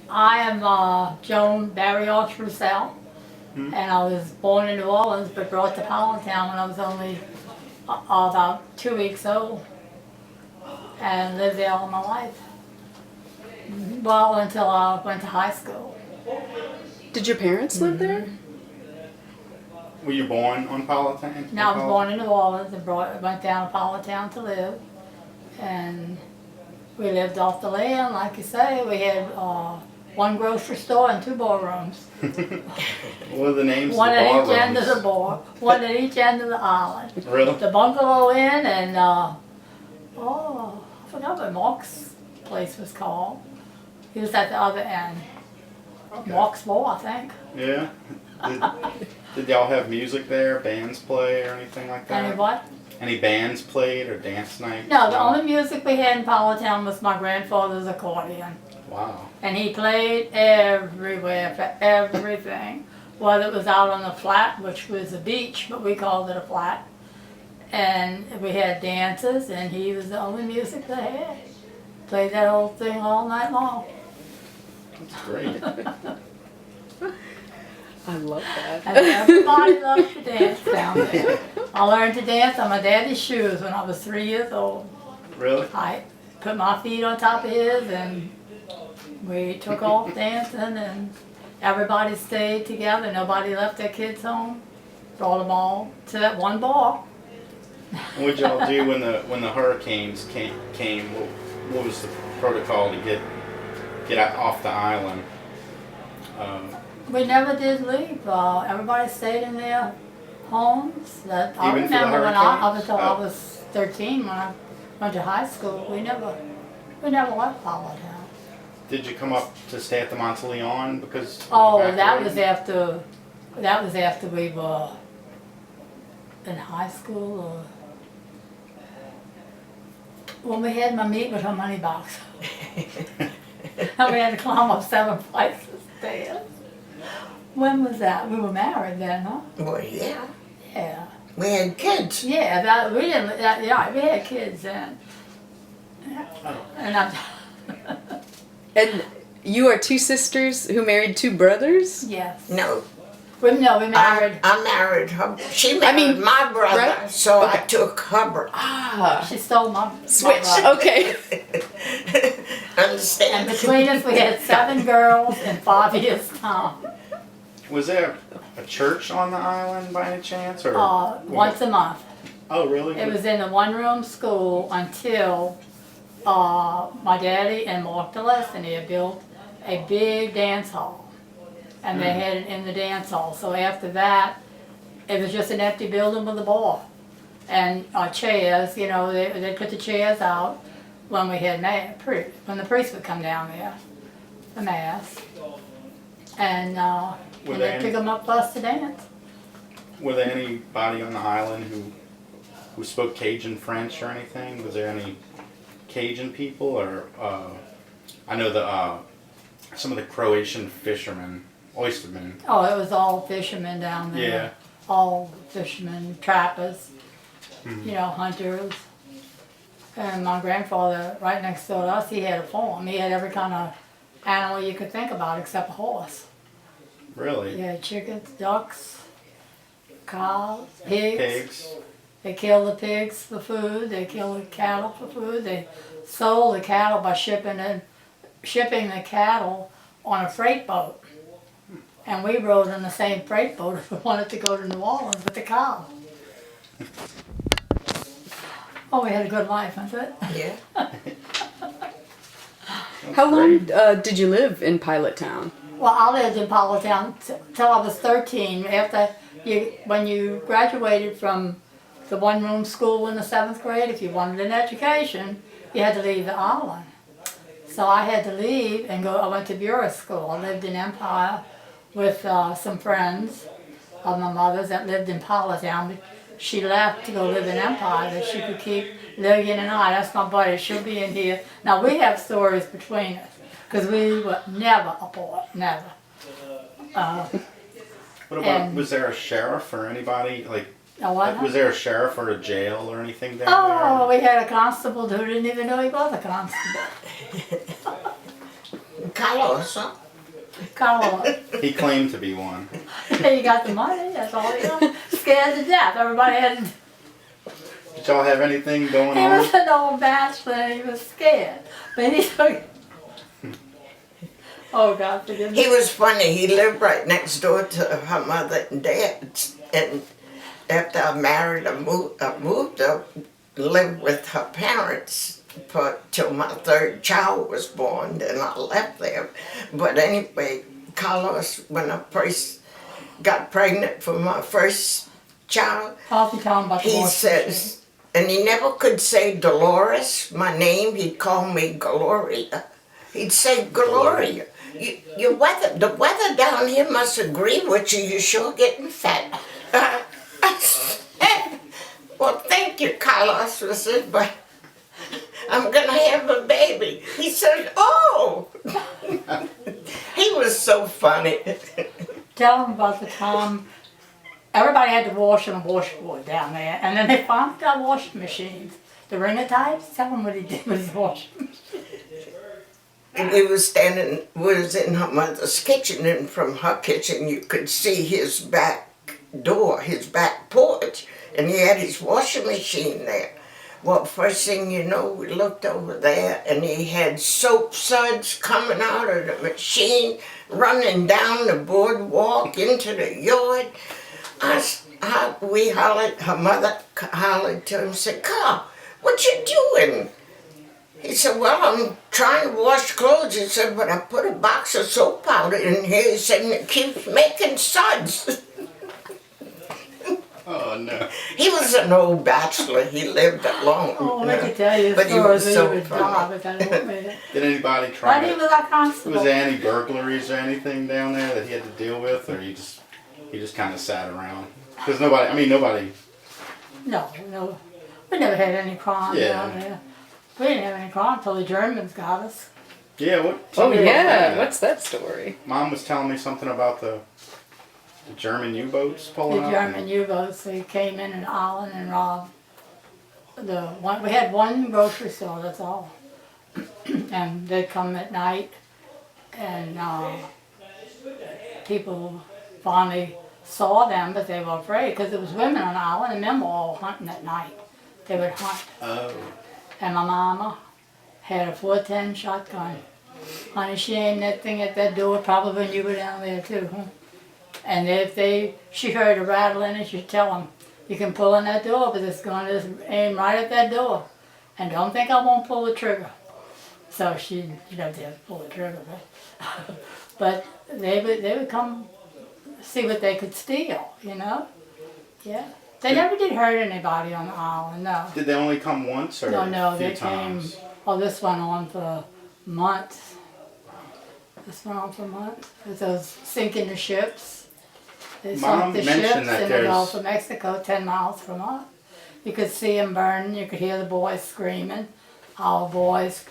I am Joan Roussel, and I was born in New Orleans but brought to Pilottown when I was only about 2 weeks old and lived there all my life. Well, until I went to high school. Did your parents live there? Were you born on Pilottown? Now I was born in New Orleans and went down to Pilottown to live. And we lived off the land, like you say. We had one grocery store and 2 ballrooms. What were the names One of the at bar each end of the rooms? bar, one at each end of the island. Really? The Bungalow Inn and, I forgot what Mark's place was called. He was at the other end. Okay. Mark's Bar, I think. Yeah. Did y'all have music there? Bands play or anything like that? Any what? Any bands played or dance nights? No, the only music we had in Pilottown was my grandfather's accordion. Wow. And he played everywhere for everything. Whether it was out on the flat, which was a beach, but we called it a flat. And we had dances, and he was the only music they had. Played that whole thing all night long. That's great. I love that. And everybody loved to dance down there. I learned to dance on my daddy's shoes when I was 3 years old. Really? I put my feet on top of his, and we took off dancing, and everybody stayed together. Nobody left their kids home. Brought them all to that one bar. What did y'all do when the hurricanes came? What was the protocol to get off the island? We never did leave. Everybody stayed in their homes. I Even for the remember when up hurricanes? until I was 13, when I went to high school, we never left Pilottown. Did you come up to stay at the Monteleone because? of the Oh, that evacuation? was after we were in high school, or when we had my meet with her money box. And we had to climb up 7 flights of stairs. When was that? We were married then, huh? Well, yeah. Yeah. We had kids. Yeah, we had kids then. And I'm, And you are 2 sisters who married 2 brothers? yes. No. We married. I married her. She married my brother, right? so I Okay. took her brother. Ah, She stole my switch. brother. Okay. And Understand? between us, we had 7 girls in 5 years' time. Was there a church on the island by any chance, or? Once a month. Oh, really? It was in a one-room school until my daddy and Mark Delores had built a big dance hall. And they had it in the dance hall. So after that, it was just an empty building with a bar. And chairs, you know, they put the chairs out when we had when the priest would come down there, the mass. And they took them up for us to dance. Were there anybody on the island who spoke Cajun French or anything? Was there any Cajun people, or I know some of the Croatian fishermen, oystermen. Oh, it was all fishermen down there. Yeah. All fishermen, trappers, you know, hunters. And my grandfather, right next door to us, he had a farm. He had every kind of animal you could think about except a horse. Really? He had chickens, ducks, cows, pigs. Pigs. They killed the pigs for food. They killed the cattle for food. They sold the cattle by shipping the cattle on a freight boat. And we rode on the same freight boat if we wanted to go to New Orleans with the cow. Oh, we had a good life, wasn't it? Yeah. How long did you live in Pilottown? Well, I lived in Pilottown till I was 13. When you graduated from the one-room school in the 7th grade, if you wanted an education, you had to leave the island. So I had to leave and go. I went to Bureau school. I lived in Empire with some friends of my mother's that lived in Pilottown. She left to go live in Empire that she could keep Lillian and I. That's my buddy. She'll be in here. Now we have stories between us because we were never apart. Never. What about, was there a sheriff or anybody, like, What? was there a sheriff or a jail or anything down Oh, we had a constable who didn't even know he was a constable. Carlos, huh? Carlos. He claimed to be one. He got the money, that's all he got. Scared to death. Everybody had. Did y'all have anything going He on? was an old bachelor, he was scared. But he took. Oh God, forgive me. He was funny. He lived right next door to her mother and dad. And after I married, I moved to live with her parents till my third child was born. Then I left there. But anyway, Carlos, when I first got pregnant for my first child, Coffee time about the he washing machine. says, and he never could say Delores, my name. He'd call me Gloria. He'd say Gloria. The weather down here must agree with you. You're sure getting fat. I said, well, thank you, Carlos. I said, but I'm gonna have a baby. He said, oh. He was so funny. Tell him about the time everybody had to wash on a washboard down there, and then they finally got washing machines. The ringer types, tell him what he did with his washing machine. And he was was in her mother's kitchen, and from her kitchen you could see his back door, his back porch, and he had his washing machine there. Well, first thing you know, we looked over there, and he had soap suds coming out of the machine, running down the boardwalk into the yard. We hollered, her mother hollered to him, said, Carl, what you doing? He said, well, I'm trying to wash clothes. He said, but I put a box of soap powder in here. He said, and it keeps making suds. Oh no. He was an old bachelor. He lived alone. Oh, I could tell you But he stories was where so you would funny. die, but that won't make it. Did anybody try But he to? was a constable. Was there any burglaries or anything down there that he had to deal with, or he just kind of sat around? Because nobody. No, we never had any crime Yeah. down there. We didn't have any crime until the Germans got us. Yeah. What? Oh tell me about yeah, that. what's that story? Mom was telling me something about the German U-boats The pulling up. German U-boats, they came in an island and robbed we had one grocery store, that's all. And they'd come at night, and people finally saw them, but they were afraid because there was women on the island and men were all hunting at night. They would hunt. Oh. And my mama had a 410 shotgun. Honey, she aimed that thing at that door probably when you were down there too, huh? And if she heard a rattle in it, she'd tell them, you can pull in that door, but it's going to aim right at that door. And don't think I won't pull the trigger. So she'd have to pull the trigger. But they would come see what they could steal, you know? Yeah. They never did hurt anybody on the island, no. Did they only come once or No, a few they times? came, oh, this went on for months. This went on for months. With those sinking the ships. They Mom sunk the mentioned ships that in the there's- Gulf of Mexico, 10 miles from us. You could see them burning, you could hear the boys screaming. Our boys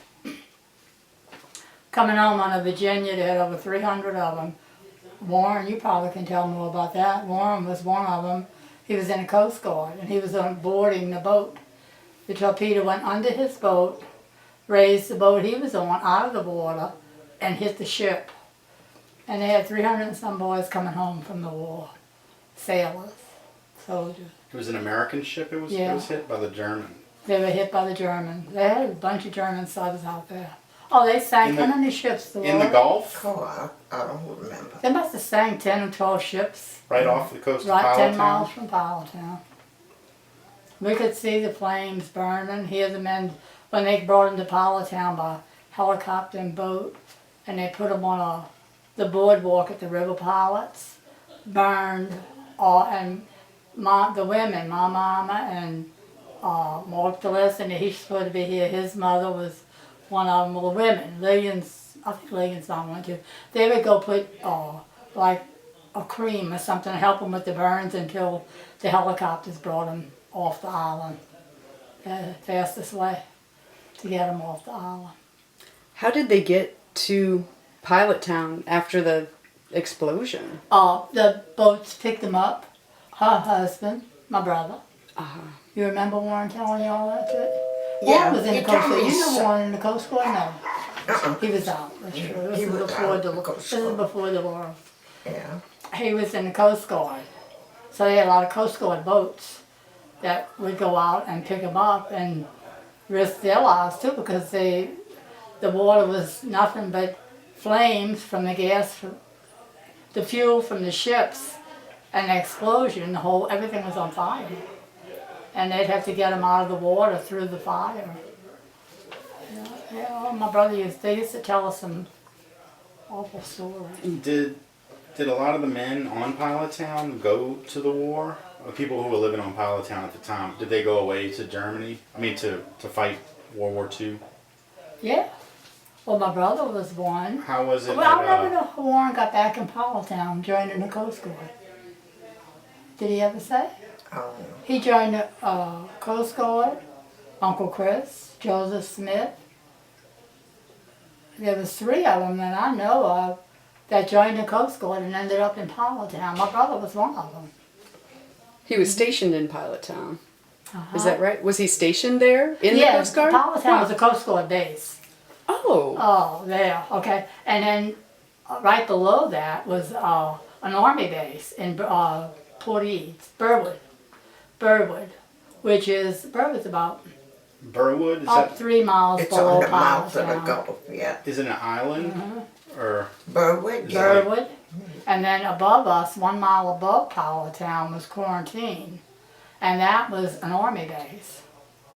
coming home on a Virginia, they had over 300 of them. Warren, you probably can tell more about that. Warren was one of them. He was in the Coast Guard, and he was on boarding the boat. The torpedo went under his boat, raised the boat he was on out of the water, and hit the ship. And they had 300 and some boys coming home from the war. Sailors, soldiers. It was an American ship. It was hit by the German. They were hit by the Germans. They had a bunch of German subs out there. Oh, they sank how many ships? In the Gulf, Oh, I don't remember. They must have sank 10 or 12 ships. right off the coast Right, of 10 miles Pilottown. from Pilottown. We could see the flames burning, hear the men, when they brought them to Pilottown by helicopter and boat, and they put them on the boardwalk at the River Pilots, burned, and the women, my mama and Mark Delores, and he's supposed to be here, his mother was one of them, well, the women, Lillian's, I think Lillian's mom went too, they would go put like a cream or something to help them with the burns until the helicopters brought them off the island. The fastest way to get them off the island. How did they get to Pilottown after the explosion? The boats picked them up. Her husband, my brother. You remember Warren telling you all that? Yeah, Warren was in the he Coast told Guard. me You know so. Warren in the Coast Guard? No. He was out, that's true. This He is was before out, This is before Delores. Yeah. He was in the Coast Guard. So they had a lot of Coast Guard boats that would go out and pick them up and risk their lives too, because the water was nothing but flames from the gas, the fuel from the ships, and the explosion. Everything was on fire, and they'd have to get them out of the water through the fire. Yeah, my brother used to tell us some awful stories. Did a lot of the men on Pilottown go to the war? People who were living on Pilottown at the time, did they go away to Germany? I mean, to fight World War II? Yeah. Well, my brother was one. How was it? Well, I never know how Warren got back in Pilottown, joining the Coast Guard. Did he ever say? Oh. He joined the Coast Guard, Uncle Chris, Joseph Smith. There was 3 of them that I know of that joined the Coast Guard and ended up in Pilottown. My brother was one of them. He was stationed in Pilottown. Uh-huh. Is that right? Was he stationed there in the Yeah, Coast Guard? Pilottown was a Coast Guard base. Oh. Oh, there, okay. And then right below that was an Army base in Port Eads, Burwood, which is, Burwood's about Burwood? Is up that 3 miles It's below on the mouth of the Pilottown. Gulf, yeah. is it an island? Or Berwick, yeah. Burwood. And then above us, 1 mile above Pilottown, was Quarantine. And that was an Army base.